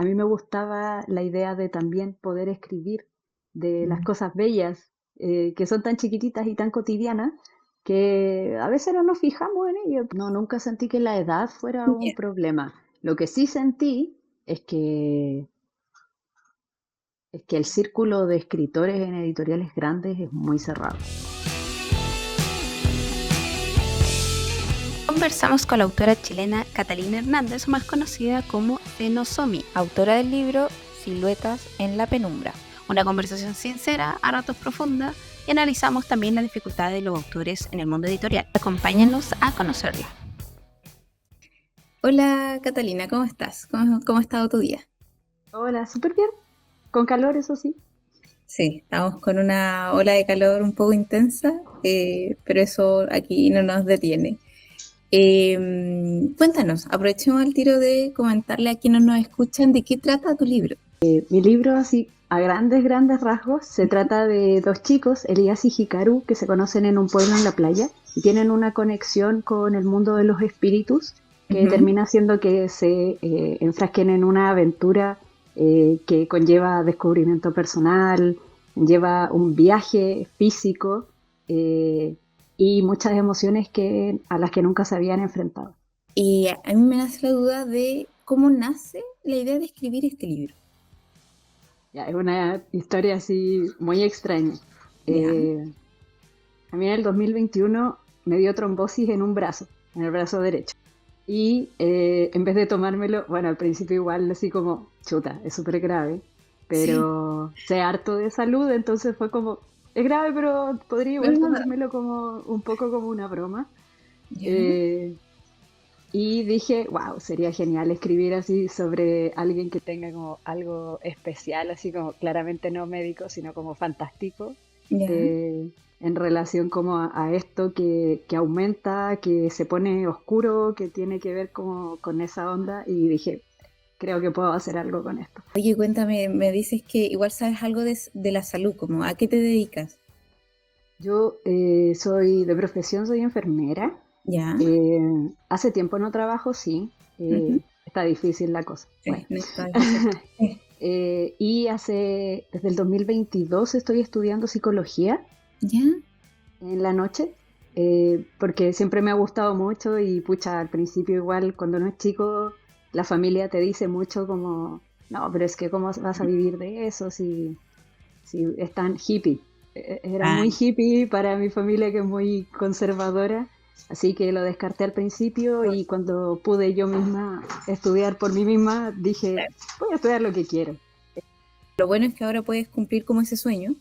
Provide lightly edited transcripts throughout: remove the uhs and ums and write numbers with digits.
a mí me gustaba la idea de también poder escribir de las Mm. cosas bellas, que son tan chiquititas y tan cotidianas, que a veces no nos fijamos en ello. No, nunca sentí que la edad fuera un Ya. problema. Lo que sí sentí es que el círculo de escritores en editoriales grandes es muy cerrado. Conversamos con la autora chilena Catalina Hernández, más conocida como Enosomi, autora del libro Siluetas en la penumbra. Una conversación sincera, a ratos profunda, y analizamos también la dificultad de los autores en el mundo editorial. Acompáñanos a conocerla. Hola Catalina, ¿cómo estás? ¿Cómo ha estado tu día? Hola, súper bien. Con calor, eso sí. Sí, estamos con una ola de calor un poco intensa, pero eso aquí no nos detiene. Cuéntanos, aprovechemos el tiro de comentarle a quienes nos escuchan de qué trata tu libro. Mi libro, así, a grandes, grandes rasgos, se trata de dos chicos, Elías y Hikaru, que se conocen en un pueblo en la playa y tienen una conexión con el mundo de los espíritus que Ujú. termina haciendo que se enfrasquen en una aventura que conlleva descubrimiento personal, lleva un viaje físico y muchas emociones a las que nunca se habían enfrentado. Y a mí me nace la duda de cómo nace la idea de escribir este libro. Ya, es una historia así muy extraña. ¿Ya? Eh, A mí en el 2021 me dio trombosis en el brazo derecho. Y en vez de tomármelo, bueno, al principio igual así como, chuta, es súper grave, Sí. pero sé harto de salud, entonces fue como, es grave, pero podría igual tomármelo como un poco como una broma. ¿Ya? Eh, y dije, wow, sería genial escribir así sobre alguien que tenga como algo especial, así como claramente no médico, sino como fantástico, ¿Ya? en relación como a esto que aumenta, que se pone oscuro, que tiene que ver como con esa onda. Y dije, creo que puedo hacer algo con esto. Oye, cuéntame, me dices que igual sabes algo de la salud, como a qué te dedicas. Yo de profesión soy enfermera. ¿Ya? Hace tiempo no trabajo, sí. Ujú. Está difícil la cosa. Bueno. Sí, no está difícil. Y desde el 2022 estoy estudiando psicología ¿Ya? en la noche, porque siempre me ha gustado mucho y pucha, al principio igual cuando uno es chico, la familia te dice mucho como, no, pero es que cómo vas a vivir de eso si es tan hippie. Era Ah, muy hippie para mi familia que es muy conservadora, así que lo descarté al principio y cuando pude yo misma estudiar por mí misma, dije, voy a estudiar lo que quiero. lo bueno es que ahora puedes cumplir como ese sueño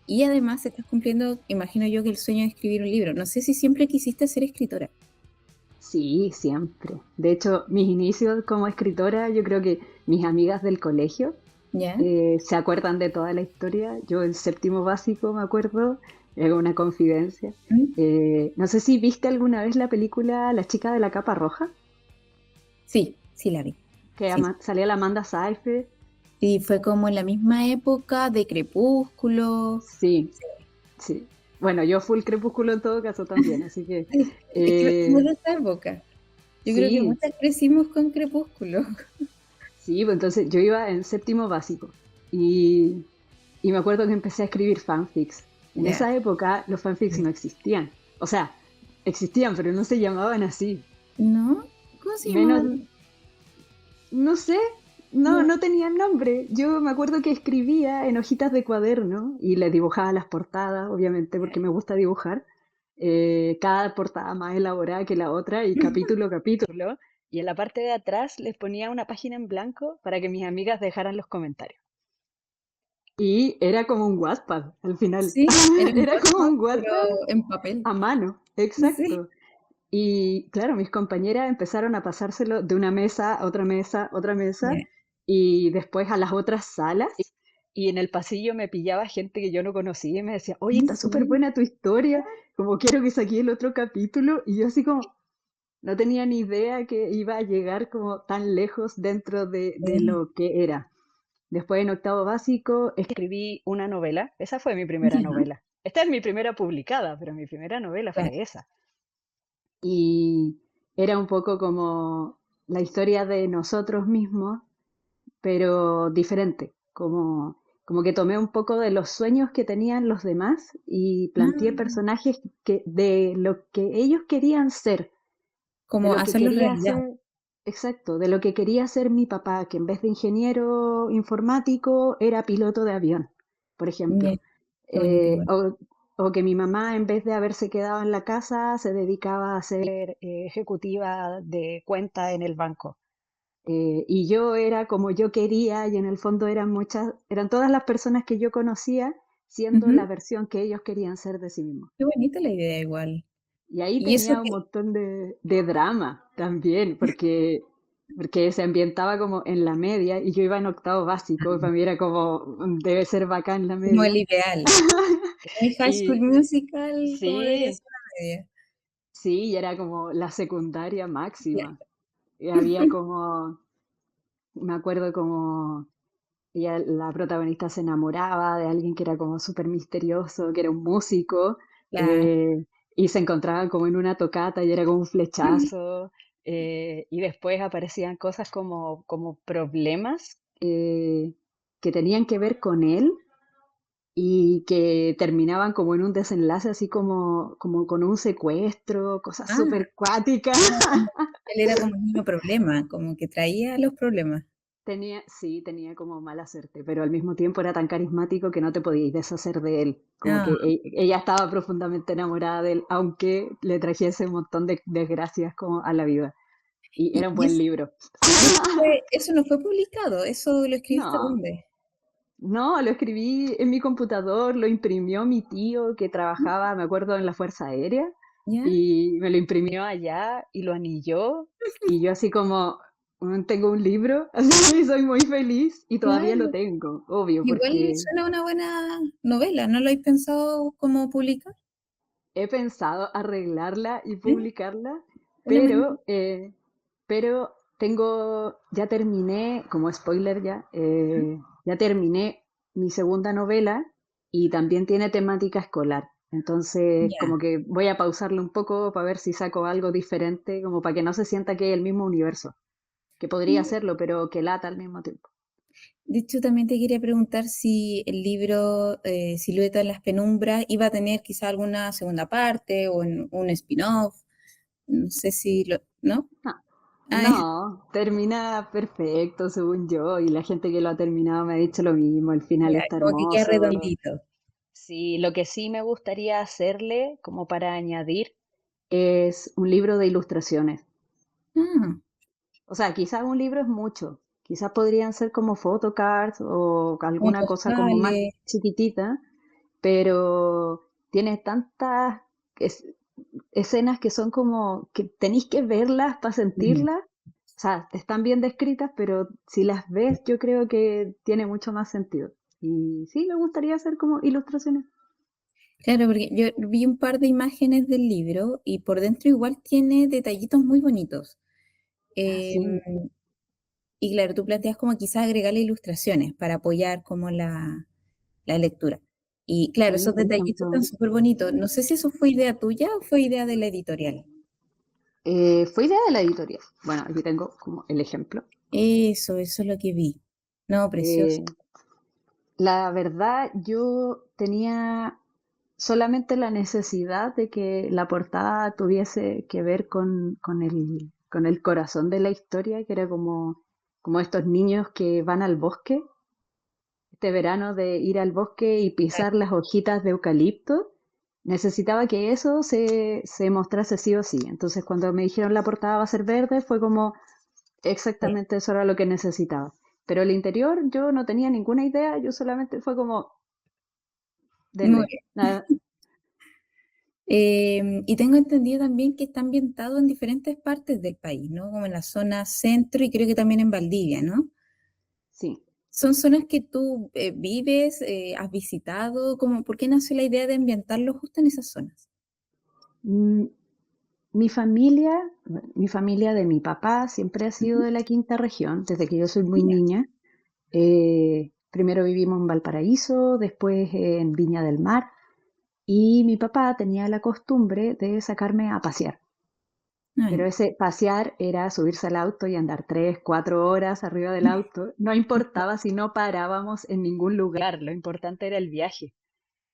y además estás cumpliendo, imagino yo, que el sueño de escribir un libro. No sé si siempre quisiste ser escritora. Sí, siempre. De hecho, mis inicios como escritora, yo creo que mis amigas del colegio ¿Ya? se acuerdan de toda la historia. Yo en séptimo básico me acuerdo, era una confidencia. ¿Mm? No sé si viste alguna vez la película La chica de la capa roja, Sí, sí la vi. que Sí. salía la Amanda Seyfried. Sí, fue como en la misma época de Crepúsculo. Sí, sí. Bueno, yo full Crepúsculo en todo caso también, así que Sí, es que somos eh, de esa época. Yo creo que sí, muchas crecimos con Crepúsculo. sí, pues entonces yo iba en séptimo básico y, y me acuerdo que empecé a escribir fanfics. En Ya. esa época los fanfics no existían. O sea, existían, pero no se llamaban así. ¿No? ¿Cómo se llamaba? Menos, no sé, no, Ya. no tenían nombre. Yo me acuerdo que escribía en hojitas de cuaderno y les dibujaba las portadas, obviamente, porque me gusta dibujar. Cada portada más elaborada que la otra y capítulo a capítulo. Y en la parte de atrás les ponía una página en blanco para que mis amigas dejaran los comentarios. Y era como un Wattpad al final. Sí, era un Era como WhatsApp, un pero Wattpad en papel. a mano, Sí. exacto. Y claro, mis compañeras empezaron a pasárselo de una mesa a otra mesa, otra mesa, Ya. y después a las otras salas. Y en el pasillo me pillaba gente que yo no conocía y me decía, oye, ¿En está súper serio? buena tu historia, como quiero que saque el otro capítulo. Y yo así como, no tenía ni idea que iba a llegar como tan lejos dentro de Sí. lo que era. Después en octavo básico escribí una novela. Esa fue mi primera Ya. novela. Esta es mi primera publicada, pero mi primera novela Claro. fue esa. Y era un poco como la historia de nosotros mismos, pero diferente, como que tomé un poco de los sueños que tenían los demás y planteé Ah, personajes de lo que ellos querían ser, de como lo que hacerlo quería realidad. ser, exacto, de lo que quería ser mi papá, que en vez de ingeniero informático era piloto de avión, por Ya, ejemplo. qué bonito Eh, igual. o, o que mi mamá, en vez de haberse quedado en la casa, se dedicaba a ser ejecutiva de cuenta en el banco. Y yo era como yo quería, y en el fondo eran todas las personas que yo conocía siendo la Ujú. versión que ellos querían ser de sí mismos. Qué bonita la idea igual. Y ahí Y eso tenía un que, montón de drama también, porque se ambientaba como en la media y yo iba en octavo básico, y para mí era como, debe ser bacán la como media. el ideal. Muy High School Y Musical, como debería sí, ser la media. sí, y era como la secundaria Ya. máxima. Y había como, me acuerdo como ella, la protagonista se enamoraba de alguien que era como súper misterioso, que era un músico, Claro. eh, y se encontraban como en una tocata y era como un flechazo, y después aparecían cosas como problemas que tenían que ver con él y que terminaban como en un desenlace así como con un secuestro, cosas Ah, súper cuáticas. él era como el mismo problema, como que traía los problemas. Sí, tenía como mala suerte, pero al mismo tiempo era tan carismático que no te podías deshacer de él. Como que Ah, ella estaba profundamente enamorada de él, aunque le trajese un montón de desgracias como a la vida. Y y, era un y buen es- libro. y eso no fue publicado, eso lo escribiste No, dónde. no, lo escribí en mi computador, lo imprimió mi tío que trabajaba, me acuerdo, en la Fuerza Aérea, ¿Ya? y me lo imprimió allá y lo anilló, y yo así como, tengo un libro, así soy muy feliz y todavía lo Claro. tengo, obvio, Igual porque suena una buena novela, ¿no lo habéis pensado cómo publicar? he pensado arreglarla y ¿Eh? publicarla, Una buena idea. pero, ya terminé, como spoiler ya terminé mi segunda novela y también tiene temática escolar. Entonces, Ya. como que voy a pausarlo un poco para ver si saco algo diferente, como para que no se sienta que es el mismo universo, que podría Mm. serlo, pero que lata al mismo tiempo. De hecho, también te quería preguntar si el libro Silueta en las penumbras iba a tener quizá alguna segunda parte o un spin-off. No sé si lo... ¿No? No, Ah, no, termina perfecto según yo y la gente que lo ha terminado me ha dicho lo mismo, el final ya, está como que queda hermoso. redondito. Sí, lo que sí me gustaría hacerle, como para añadir, es un libro de ilustraciones. Ah, O sea, quizás un libro es mucho, quizás podrían ser como photocards o como alguna cosa como más postales. chiquitita, pero tiene tantas es- escenas que son como que tenéis que verlas para Mm. sentirlas. O sea, están bien descritas, pero si las ves, yo creo que tiene mucho más sentido. Y sí, me gustaría hacer como ilustraciones. Claro, porque yo vi un par de imágenes del libro y por dentro igual tiene detallitos muy bonitos. Em, Así, y claro, tú planteas como quizás agregarle ilustraciones para apoyar como la lectura. Y claro, sí, esos por detallitos están ejemplo. súper bonitos. No sé si eso fue idea tuya o fue idea de la editorial. Fue idea de la editorial. Bueno, aquí tengo como el ejemplo. Eso es lo que vi. No, precioso. Eh, la verdad, yo tenía solamente la necesidad de que la portada tuviese que ver con el corazón de la historia, que era como estos niños que van al bosque, este verano de ir al bosque y pisar las hojitas de eucalipto. Necesitaba que eso se mostrase sí o sí. Entonces, cuando me dijeron la portada va a ser verde, fue como Sí. exactamente eso era lo que necesitaba. Pero el interior yo no tenía ninguna idea, yo solamente fue como, Muy denle. bien. Nada, Y tengo entendido también que está ambientado en diferentes partes del país, ¿no? Como en la zona centro y creo que también en Valdivia, ¿no? sí. ¿Son zonas que tú vives, has visitado? ¿Cómo, por qué nació la idea de ambientarlo justo en esas zonas? Mm, Mi familia, mi familia de mi papá siempre ha sido Ujú. de la quinta región, desde que yo soy muy Ya, niña. Primero vivimos en Valparaíso, después en Viña del Mar, y mi papá tenía la costumbre de sacarme a pasear. Ah, Pero ya. ese pasear era subirse al auto y andar 3, 4 horas arriba del auto. No importaba si no parábamos en ningún lugar, lo importante era el viaje.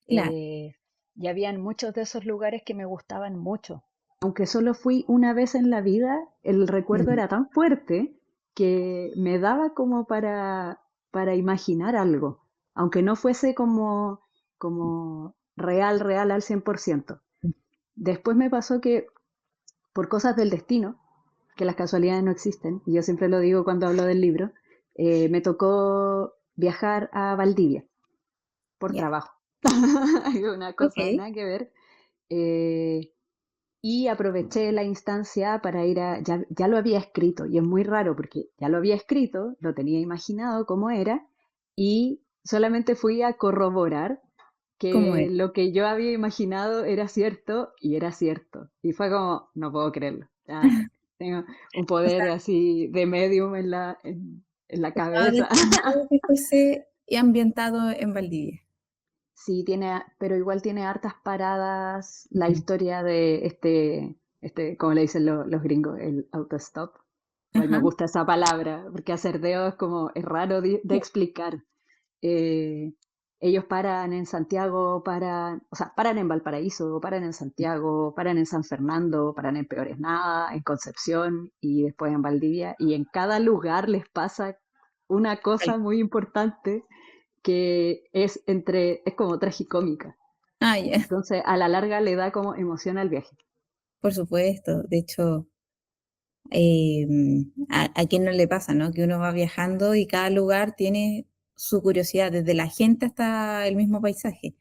Claro. Eh, y habían muchos de esos lugares que me gustaban mucho. Aunque solo fui una vez en la vida, el recuerdo Mm, era tan fuerte que me daba como para imaginar algo, aunque no fuese como real, real al 100%. Después me pasó que por cosas del destino, que las casualidades no existen, y yo siempre lo digo cuando hablo del libro, me tocó viajar a Valdivia por ya. trabajo. Una cosa Ok. nada que ver. eh, y aproveché la instancia para ir ya lo había escrito, y es muy raro porque ya lo había escrito, lo tenía imaginado cómo era, y solamente fui a corroborar ¿Cómo que es? lo que yo había imaginado era cierto y era cierto. Y fue como, no puedo creerlo. Ya tengo un O sea, poder así de medium en la estaba cabeza. destinado que fuese ambientado en Valdivia. Sí, pero igual tiene hartas paradas la Mm. historia de como le dicen los gringos, el autostop. Igual me Ajá. gusta esa palabra, porque acerdeo es raro de explicar. Eh, ellos paran en Santiago, o sea, paran en Valparaíso, paran en Santiago, paran en San Fernando, paran en Peores Nada, en Concepción y después en Valdivia. Y en cada lugar les pasa una cosa muy importante que es como tragicómica. Ah, ya, Entonces, a la larga le da como emoción al viaje. por supuesto. De hecho, a quién no le pasa, ¿no? Que uno va viajando y cada lugar tiene su curiosidad, desde la gente hasta el mismo paisaje.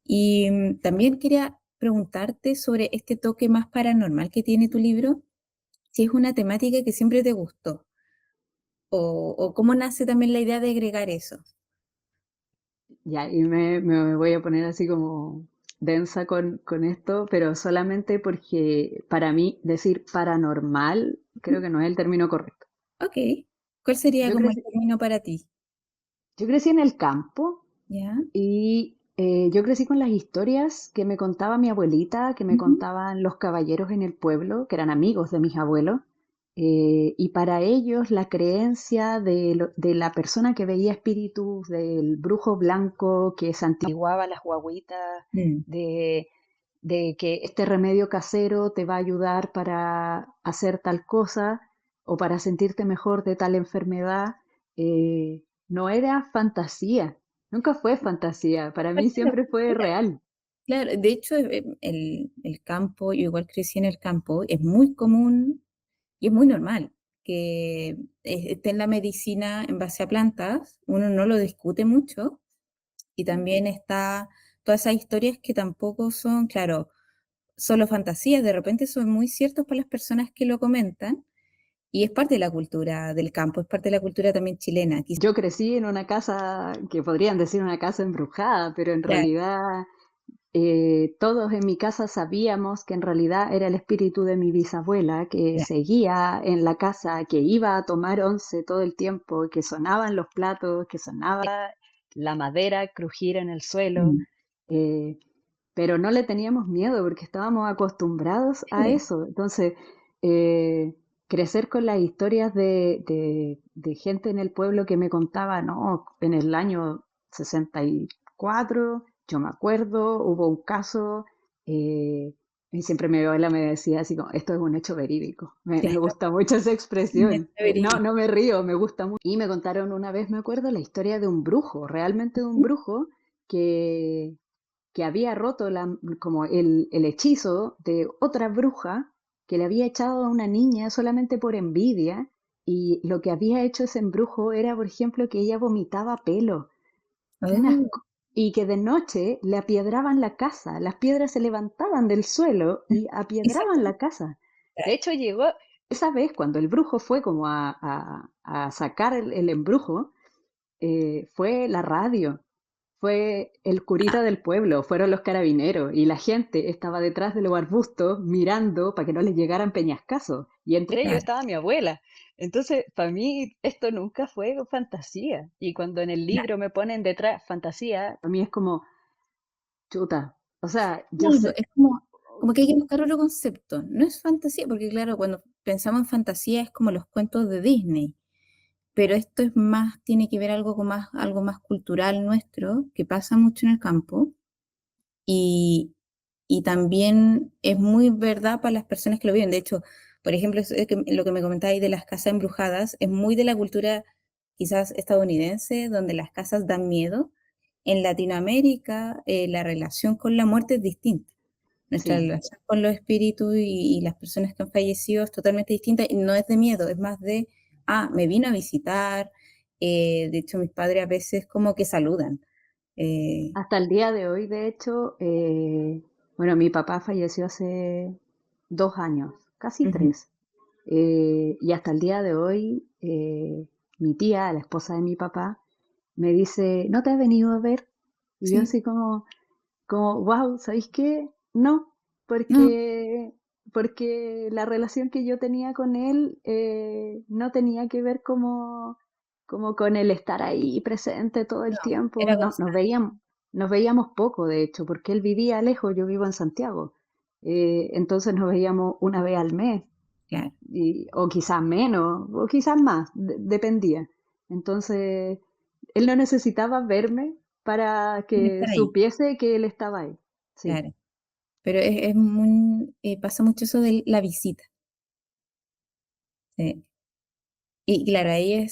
Y también quería preguntarte sobre este toque más paranormal que tiene tu libro, si es una temática que siempre te gustó, o cómo nace también la idea de agregar eso. Ya, y me voy a poner así como densa con esto, pero solamente porque para mí decir paranormal Ujú. creo que no es el término correcto. Ok. ¿Cuál sería Yo como el crecí, término para ti? yo crecí en el campo ¿Ya? y yo crecí con las historias que me contaba mi abuelita, que me Ujú. contaban los caballeros en el pueblo, que eran amigos de mis abuelos. Y para ellos la creencia de la persona que veía espíritus, del brujo blanco que santiguaba las guaguitas, Mm, de, de que este remedio casero te va a ayudar para hacer tal cosa o para sentirte mejor de tal enfermedad, no era fantasía, nunca fue fantasía, para mí parte de la siempre fue cultura. real. Claro, de hecho, el campo, yo igual crecí en el campo, es muy común y es muy normal que esté en la medicina en base a plantas, uno no lo discute mucho, y también está todas esas historias que tampoco son, claro, solo fantasías, de repente son muy ciertos para las personas que lo comentan, y es parte de la cultura del campo, es parte de la cultura también chilena. Yo crecí en una casa que podrían decir una casa embrujada, pero en Claro, realidad todos en mi casa sabíamos que en realidad era el espíritu de mi bisabuela que claro. seguía en la casa, que iba a tomar once todo el tiempo, que sonaban los platos, que sonaba la madera crujir en el suelo, Mm, eh, pero no le teníamos miedo porque estábamos acostumbrados a sí, eso. Entonces, eh, crecer con las historias de gente en el pueblo que me contaba, no, en el año 64 yo me acuerdo, hubo un caso, y siempre mi abuela me decía así como, esto es un hecho verídico. Me claro, gusta mucho esa un hecho expresión. No, verídico. no me río, me gusta mucho. Y me contaron una vez, me acuerdo, la historia de un brujo, realmente de un Ujú. brujo que, que había roto como el hechizo de otra bruja que le había echado a una niña solamente por envidia. Y lo que había hecho ese embrujo era, por ejemplo, que ella vomitaba pelo. Oh, Y que de noche le apiedraban la casa, las piedras se levantaban del suelo y esa apiedraban la casa. De hecho, llegó esa vez cuando el brujo fue como a sacar el embrujo, fue la radio, fue el curita del pueblo, fueron los carabineros y la gente estaba detrás de los arbustos mirando para que no les llegaran peñascazos. Y entre ellos claro, estaba mi abuela. Entonces, para mí esto nunca fue fantasía. Y cuando en el claro. libro me ponen detrás fantasía, para mí es como chuta. O sea, yo Claro, sé, es como como que hay que buscar otro concepto. No es fantasía, porque claro, cuando pensamos en fantasía es como los cuentos de Disney, pero esto es más, tiene que ver algo más cultural nuestro, que pasa mucho en el campo, y, y también es muy verdad para las personas que lo viven. De hecho, por ejemplo, lo que me comentáis de las casas embrujadas, es muy de la cultura quizás estadounidense, donde las casas dan miedo. En Latinoamérica, la relación con la muerte es distinta. Nuestra Sí, relación con los espíritus y las personas que han fallecido es totalmente distinta y no es de miedo, es más de, me vino a visitar. De hecho, mis padres a veces como que saludan. eh, hasta el día de hoy, de hecho, bueno, mi papá falleció hace 2 años, casi Ujú, 3. Y hasta el día de hoy, mi tía, la esposa de mi papá, me dice, ¿no te has venido a ver? Y yo sí, así como, wow, ¿sabéis qué? No, no, porque la relación que yo tenía con él no tenía que ver como con el estar ahí presente todo el no, tiempo. era No, constante, nos veíamos poco, de hecho, porque él vivía lejos, yo vivo en Santiago. Entonces nos veíamos una vez al mes, claro, o quizás menos, o quizás más, dependía. Entonces, él no necesitaba verme para sin que estar ahí, supiese que él estaba ahí. Sí, claro. Pero pasa mucho eso de la visita. Sí. Y claro, ahí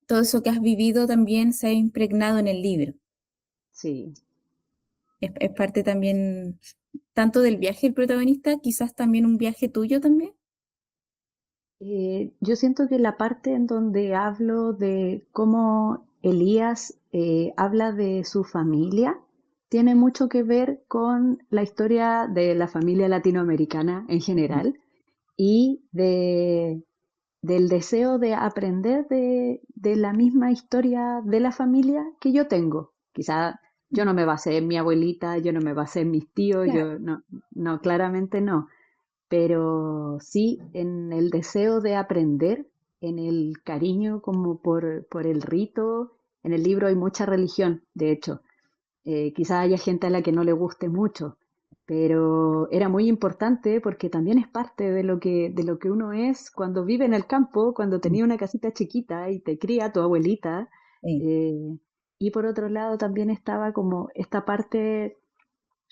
todo eso que has vivido también se ha impregnado en el libro. sí. Es parte también, tanto del viaje del protagonista, quizás también un viaje tuyo también. Yo siento que la parte en donde hablo de cómo Elías habla de su familia tiene mucho que ver con la historia de la familia latinoamericana en Ujú, general y del deseo de aprender de la misma historia de la familia que yo tengo. Quizá yo no me basé en mi abuelita, yo no me basé en mis tíos, claro, yo no, no, claramente no, pero sí en el deseo de aprender, en el cariño como por el rito. En el libro hay mucha religión, de hecho. Quizá haya gente a la que no le guste mucho, pero era muy importante porque también es parte de lo que uno es cuando vive en el campo, cuando mm, tenía una casita chiquita y te cría tu abuelita. sí. eh, y por otro lado también estaba como esta parte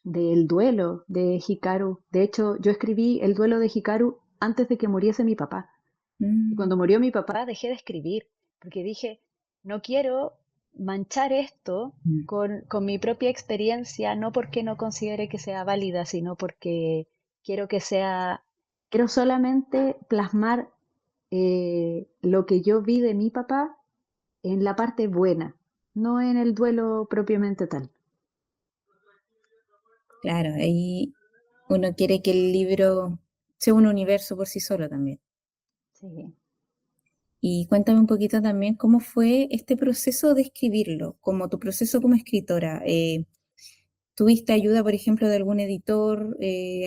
del duelo de Hikaru. De hecho, yo escribí el duelo de Hikaru antes de que muriese mi papá. Y Mm, cuando murió mi papá dejé de escribir, porque dije, no quiero manchar esto mm, con mi propia experiencia, no porque no considere que sea válida, sino porque quiero que sea, quiero solamente plasmar lo que yo vi de mi papá en la parte buena, no en el duelo propiamente tal. claro, ahí uno quiere que el libro sea un universo por sí solo también. Sí. Y cuéntame un poquito también cómo fue este proceso de escribirlo, como tu proceso como escritora. ¿Tuviste ayuda, por ejemplo, de algún editor,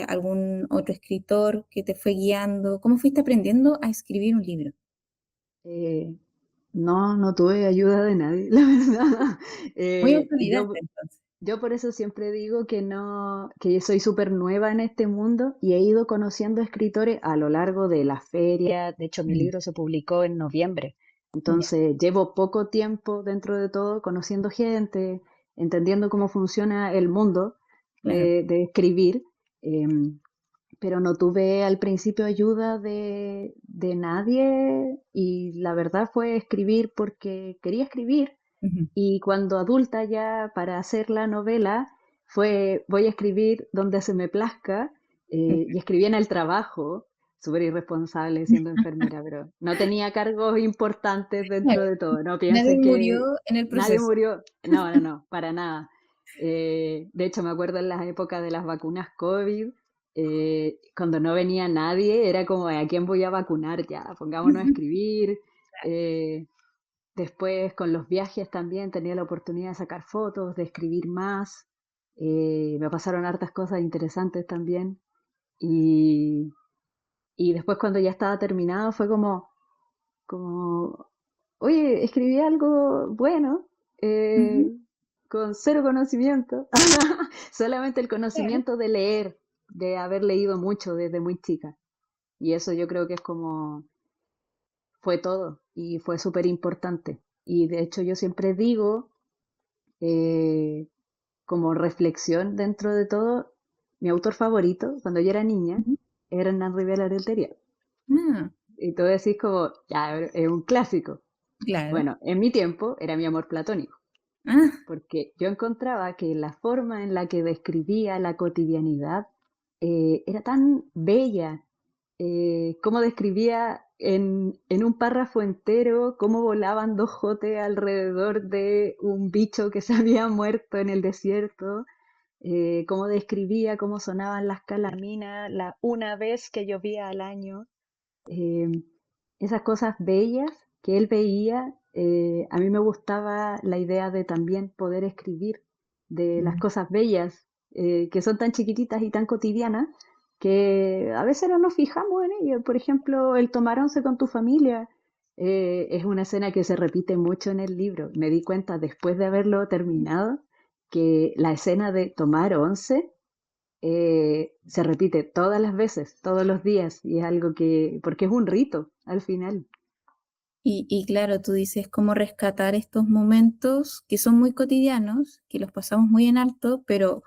algún otro escritor que te fue guiando? ¿Cómo fuiste aprendiendo a escribir un libro? Eh, no, no tuve ayuda de nadie, la verdad. Muy Eh, autodidacta, yo, entonces. yo por eso siempre digo que no, que yo soy súper nueva en este mundo y he ido conociendo escritores a lo largo de la feria. De hecho, mi Mm, libro se publicó en noviembre. ya, Entonces, llevo poco tiempo dentro de todo conociendo gente, entendiendo cómo funciona el mundo claro. de escribir. em, pero no tuve al principio ayuda de nadie y la verdad fue escribir porque quería escribir. Ujú. Y cuando adulta ya para hacer la novela fue voy a escribir donde se me plazca. Y escribí en el trabajo, súper irresponsable siendo enfermera, pero no tenía cargos importantes Claro, dentro de todo. No nadie piensen murió que en el nadie proceso. murió. No, no, no, para nada. De hecho, me acuerdo en las épocas de las vacunas COVID, cuando no venía nadie, era como, ¿a quién voy a vacunar ya? Pongámonos a escribir. Eh, Después con los viajes también tenía la oportunidad de sacar fotos, de escribir más. Me pasaron hartas cosas interesantes también. Y, y después cuando ya estaba terminado fue como, oye, escribí algo bueno. Ujú. eh, con cero conocimiento, solamente el Claro. conocimiento de leer, de haber leído mucho desde muy chica. Y eso yo creo que es como, fue todo y fue súper importante. Y de hecho yo siempre digo, eh, como reflexión dentro de todo, mi autor favorito cuando yo era niña Ujú. era Hernán Rivera Letelier. Ah, Y tú decís como, ya, es un clásico. claro. Bueno, en mi tiempo era mi amor platónico, Ah, porque yo encontraba que la forma en la que describía la cotidianidad era tan bella, cómo describía en un párrafo entero cómo volaban dos jotes alrededor de un bicho que se había muerto en el desierto, cómo describía cómo sonaban las calaminas la una vez que llovía al año, eh, esas cosas bellas que él veía. A mí me gustaba la idea de también poder escribir de las mm, cosas bellas, que son tan chiquititas y tan cotidianas, que a veces no nos fijamos en ello. Por ejemplo, el tomar once con tu familia. Es una escena que se repite mucho en el libro. Me di cuenta después de haberlo terminado que la escena de tomar once se repite todas las veces, todos los días, y es algo que, porque es un rito al final. y claro, tú dices cómo rescatar estos momentos que son muy cotidianos, que los pasamos muy en alto, pero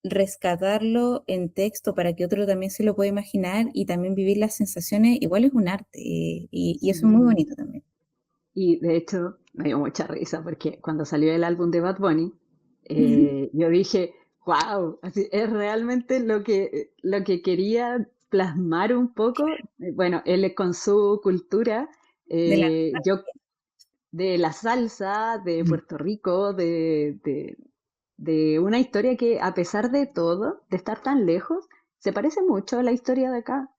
rescatarlo en texto para que otro también se lo pueda imaginar y también vivir las sensaciones, igual es un arte, y eso es muy Sí. bonito también. Y de hecho me dio mucha risa porque cuando salió el álbum de Bad Bunny, Ujú. yo dije, wow, así, es realmente lo que quería plasmar un poco. Bueno, él con su cultura, De la yo de la salsa, de Mm. Puerto Rico, de una historia que a pesar de todo, de estar tan lejos, se parece mucho a la historia de acá,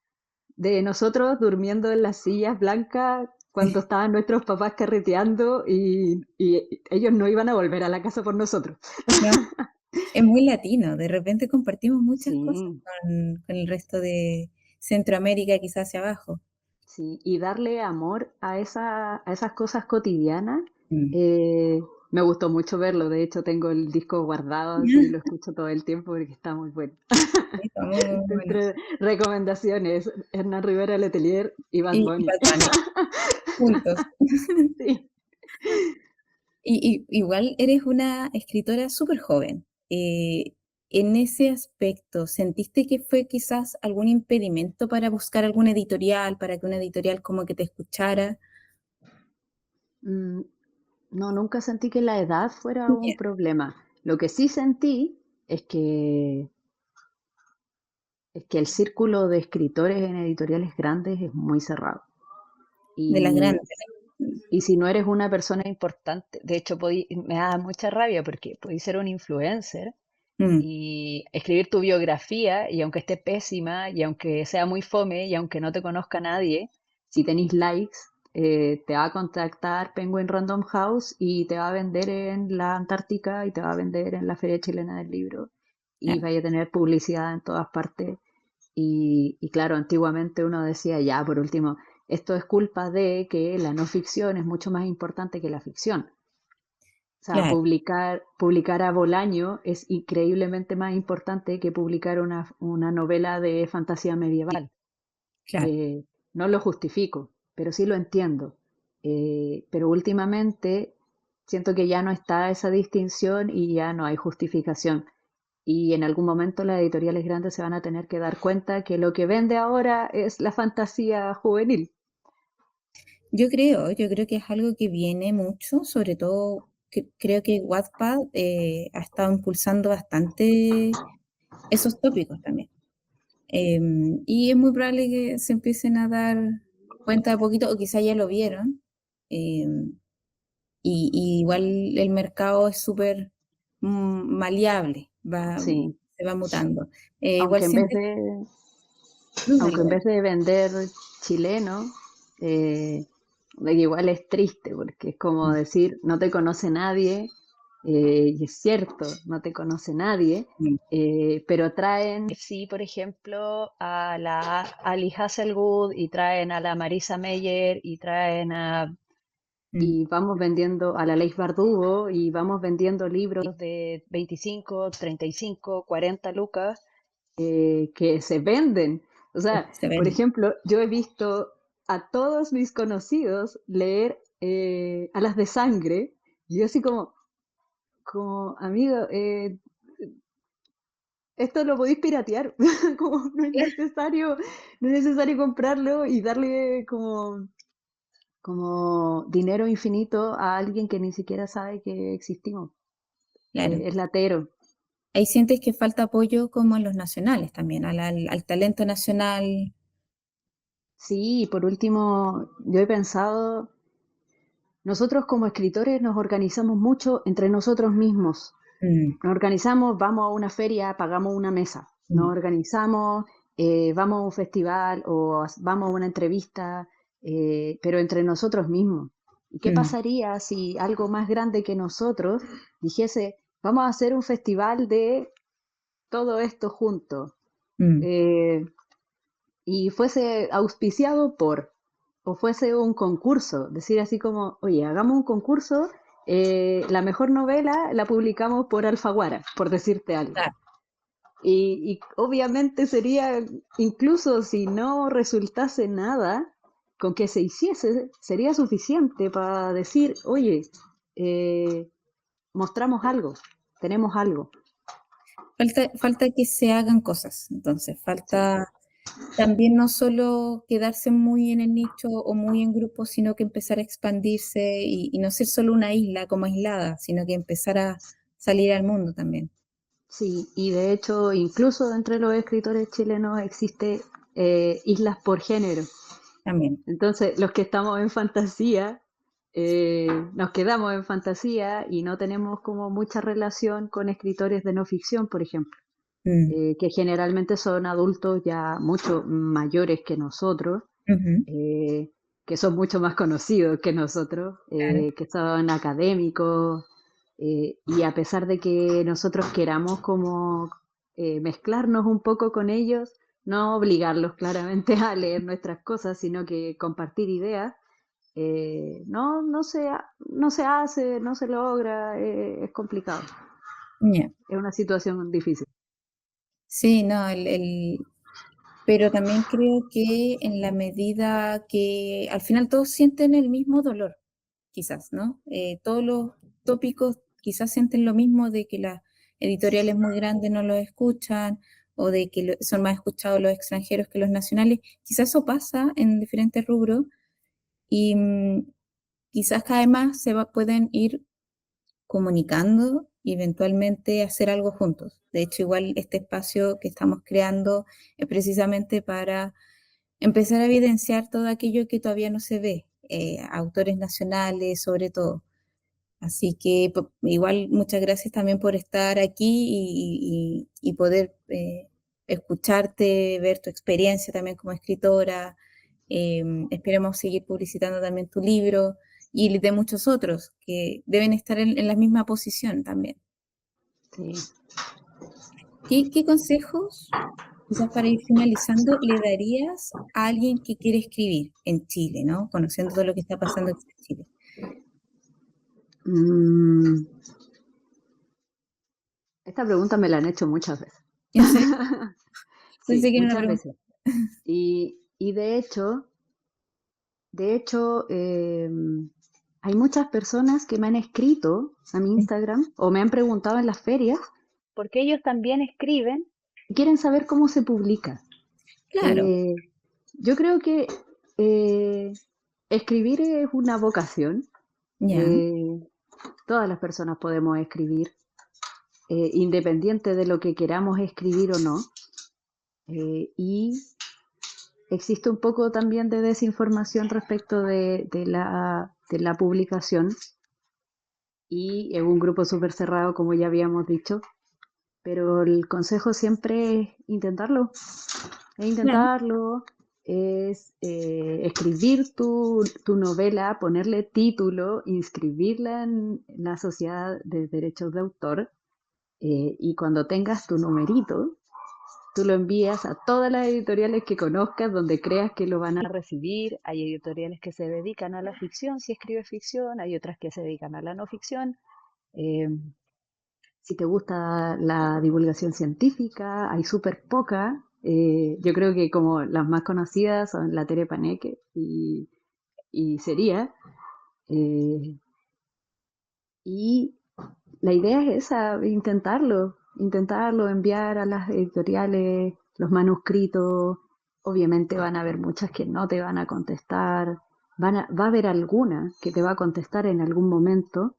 de nosotros durmiendo en las sillas blancas cuando estaban nuestros papás carreteando y ellos no iban a volver a la casa por nosotros. No, es muy latino, de repente compartimos muchas cosas Sí, con el resto de Centroamérica, quizás hacia abajo. sí, y darle amor a esas cosas cotidianas, Mm. eh, me gustó mucho verlo. De hecho, tengo el disco guardado, así lo escucho todo el tiempo porque está muy bueno. Está muy, muy bueno. Entre recomendaciones, Hernán Rivera Letelier y Bad Y Bunny. Bad Bunny, juntos. Sí. Y igual eres una escritora súper joven. En ese aspecto, ¿sentiste que fue quizás algún impedimento para buscar alguna editorial, para que una editorial como que te escuchara? Mm, no, nunca sentí que la edad fuera un Ya. problema. Lo que sí sentí es que el círculo de escritores en editoriales grandes es muy cerrado. De las Y, grandes. Mm. y si no eres una persona importante, de hecho me da mucha rabia porque podéis ser un influencer Mm, y escribir tu biografía y aunque esté pésima y aunque sea muy fome y aunque no te conozca nadie, si tenéis likes, te va a contactar Penguin Random House y te va a vender en la Antártica y te va a vender en la Feria Chilena del Libro y claro, vaya a tener publicidad en todas partes. Y claro, antiguamente uno decía, ya, por último, esto es culpa de que la no ficción es mucho más importante que la ficción. O sea, claro, publicar a Bolaño es increíblemente más importante que publicar una novela de fantasía medieval. claro. Eh, no lo justifico, pero sí lo entiendo. Pero últimamente siento que ya no está esa distinción y ya no hay justificación. Y en algún momento las editoriales grandes se van a tener que dar cuenta que lo que vende ahora es la fantasía juvenil. Yo creo que es algo que viene mucho, sobre todo que creo que Wattpad ha estado impulsando bastante esos tópicos también. Y es muy probable que se empiecen a dar cuenta de poquito, o quizá ya lo vieron. em, y igual el mercado es súper maleable, Sí, se va mutando. Igual aunque en vez siempre, de, no, dale, aunque en dale. vez de vender chileno, igual es triste porque es como Mm, decir, no te conoce nadie, y es cierto, no te conoce nadie, mm, pero traen, sí, por ejemplo, a la Ali Hasselwood y traen a la Marisa Meyer y traen a Mm, y vamos vendiendo a la Ley Bardugo y vamos vendiendo libros de 25, 35, 40 lucas que se venden. O sea, se por ven. ejemplo, yo he visto a todos mis conocidos leer Alas de Sangre y yo así como amigo, esto lo podéis piratear, como no es necesario comprarlo y darle como dinero infinito a alguien que ni siquiera sabe que existimos. Claro. Es latero. Ahí sientes que falta apoyo como en los nacionales también, al talento nacional. Sí, y por último, yo he pensado, nosotros como escritores nos organizamos mucho entre nosotros mismos. Mm, Nos organizamos, vamos a una feria, pagamos una mesa. Nos mm, organizamos, vamos a un festival o vamos a una entrevista, pero entre nosotros mismos. ¿Y qué mm, pasaría si algo más grande que nosotros dijese, vamos a hacer un festival de todo esto junto? mm. eh, y fuese auspiciado por, o fuese un concurso, decir así como, oye, hagamos un concurso, la mejor novela la publicamos por Alfaguara, por decirte algo. Claro. Y obviamente sería, incluso si no resultase nada, con que se hiciese, sería suficiente para decir, oye, eh, mostramos algo, tenemos algo. Falta que se hagan cosas, entonces, Sí, falta también no solo quedarse muy en el nicho o muy en grupo, sino que empezar a expandirse y no ser solo una isla como aislada, sino que empezar a salir al mundo también. sí, y de hecho, incluso entre los escritores chilenos existe islas por género. También. Entonces, los que estamos en fantasía, nos quedamos en fantasía y no tenemos como mucha relación con escritores de no ficción, por ejemplo, Mm, que generalmente son adultos ya mucho mayores que nosotros, ujú, eh, que son mucho más conocidos que nosotros, claro. que son académicos, y a pesar de que nosotros queramos como mezclarnos un poco con ellos, no obligarlos claramente a leer nuestras cosas, sino que compartir ideas, no se hace, no se logra, es complicado, Ya. es una situación difícil. Sí, no, pero también creo que en la medida que al final todos sienten el mismo dolor, quizás, ¿no? Todos los tópicos quizás sienten lo mismo de que las editoriales muy grandes no los escuchan o de que son más escuchados los extranjeros que los nacionales. Quizás eso pasa en diferentes rubros y quizás cada vez más pueden ir comunicando y eventualmente hacer algo juntos. De hecho, igual este espacio que estamos creando es precisamente para empezar a evidenciar todo aquello que todavía no se ve, autores nacionales sobre todo. Así que igual muchas gracias también por estar aquí y poder escucharte, ver tu experiencia también como escritora. Esperemos seguir publicitando también tu libro y de muchos otros que deben estar en la misma posición también. Sí. ¿Qué consejos, quizás para ir finalizando, le darías a alguien que quiere escribir en Chile, ¿no? Conociendo todo lo que está pasando en Chile. Mm, esta pregunta me la han hecho muchas veces. ¿En serio? Sí, Pensé que era una muchas pregunta. veces. Y de hecho, hay muchas personas que me han escrito a mi Instagram o me han preguntado en las ferias, porque ellos también escriben y quieren saber cómo se publica. Claro, Eh, yo creo que eh, escribir es una vocación. ya. Eh, Todas las personas podemos escribir, independiente de lo que queramos escribir o no. Y existe un poco también de desinformación respecto de la publicación y es un grupo súper cerrado, como ya habíamos dicho, pero el consejo siempre es Claro. intentarlo, es escribir tu novela, ponerle título, inscribirla en la sociedad de derechos de autor, y cuando tengas tu numerito, tú lo envías a todas las editoriales que conozcas, donde creas que lo van a recibir. Hay editoriales que se dedican a la ficción, si escribes ficción, hay otras que se dedican a la no ficción. Si te gusta la divulgación científica, hay súper poca. Yo creo que como las más conocidas son la Tere Paneque y Sería. Y la idea es esa, intentarlo, enviar a las editoriales los manuscritos. Obviamente van a haber muchas que no te van a contestar, va a haber alguna que te va a contestar en algún momento,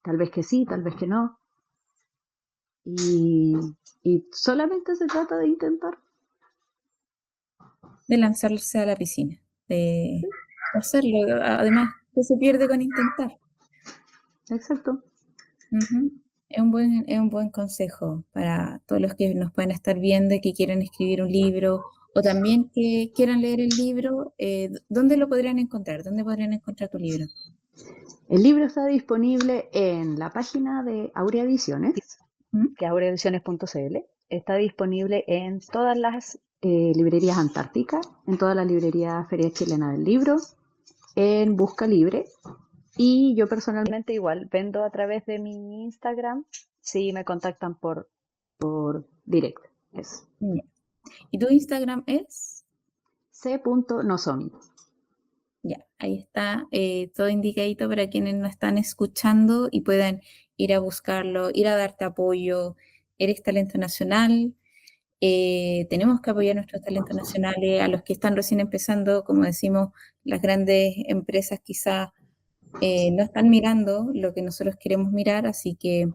tal vez que sí, tal vez que no. Y, y solamente se trata de intentar. De lanzarse a la piscina, de hacerlo. Además, ¿qué se pierde con intentar? Exacto. Ujú. Es un buen consejo para todos los que nos pueden estar viendo y que quieran escribir un libro o también que quieran leer el libro. ¿Dónde lo podrían encontrar? ¿Dónde podrían encontrar tu libro? El libro está disponible en la página de Aurea Ediciones, ¿Mm? que es aureaediciones.cl. Está disponible en todas las librerías antárticas, en todas las librerías Feria Chilena del Libro, en Busca Libre. Y yo personalmente igual vendo a través de mi Instagram si me contactan por directo. Es Ya. ¿Y tu Instagram es? c.nozomi. Ya, ahí está todo indicadito para quienes nos están escuchando y puedan ir a buscarlo, ir a darte apoyo. Eres talento nacional. Tenemos que apoyar nuestros talentos nacionales, a los que están recién empezando, como decimos, las grandes empresas quizás no están mirando lo que nosotros queremos mirar, así que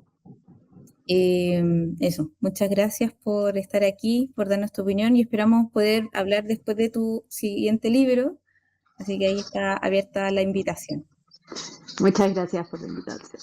eso, muchas gracias por estar aquí, por darnos tu opinión y esperamos poder hablar después de tu siguiente libro, así que ahí está abierta la invitación. Muchas gracias por la invitación.